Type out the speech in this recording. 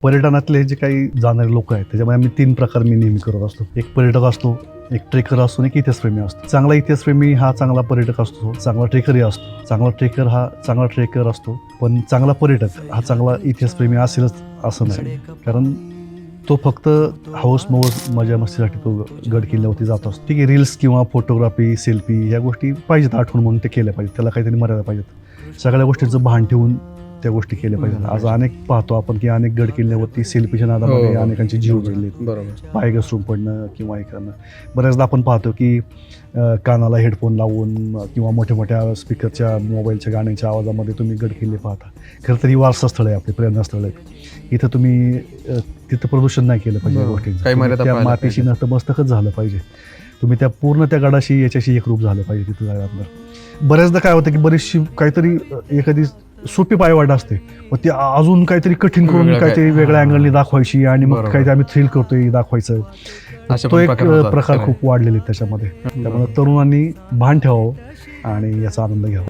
पर्यटनातले जे काही जाणारे लोक आहेत त्याच्यामध्ये आम्ही 3 प्रकार मी नेहमी करत असतो. एक पर्यटक असतो, एक ट्रेकर असतो आणि एक इतिहासप्रेमी असतो. चांगला इतिहासप्रेमी हा चांगला पर्यटक असतो, चांगला ट्रेकरही असतो. चांगला ट्रेकर हा चांगला ट्रेकर असतो, पण चांगला पर्यटक हा चांगला इतिहासप्रेमी असेलच असं नाही. कारण तो फक्त हौस मौज मजा मस्तीसाठी तो गड किल्ल्यावरती जात असतो. ठीक आहे, रील्स किंवा फोटोग्राफी, सेल्फी ह्या गोष्टी पाहिजेत, आठवण म्हणून ते केल्या पाहिजेत. त्याला काहीतरी मर्यादा पाहिजेत. सगळ्या गोष्टींचं भान ठेवून त्या गोष्टी केल्या पाहिजेत. आज अनेक पाहतो आपण की अनेक गड किल्ल्यावरती सेल्फीच्या नादामध्ये अनेकांचे जीव गेले, पाय घसरून पडणं किंवा हे करणं. बऱ्याचदा आपण पाहतो की कानाला हेडफोन लावून किंवा मोठ्या मोठ्या स्पीकरच्या मोबाईलच्या गाण्यांच्या आवाजामध्ये तुम्ही गड किल्ले पाहता. खरं तर ही वारसास्थळ आहे, आपली प्रेरणास्थळ आहेत. इथं तुम्ही तिथं प्रदूषण नाही केलं पाहिजे या गोष्टींचं. त्या मातीशी नतमस्तकच झालं पाहिजे. तुम्ही त्या पूर्ण त्या गडाशी याच्याशी एकरूप झालं पाहिजे तिथं जाण्यात. बऱ्याचदा काय होतं की बरीचशी काहीतरी एखादी सोपी पायवाट असते, मग ती अजून काहीतरी कठीण करून काहीतरी वेगळ्या अँगलनी दाखवायची आणि मग काहीतरी आम्ही थ्रिल करतोय दाखवायचं. तो एक प्रकार खूप वाढलेले त्याच्यामध्ये. त्यामुळे तरुणांनी भान ठेवावं आणि याचा आनंद घ्यावा.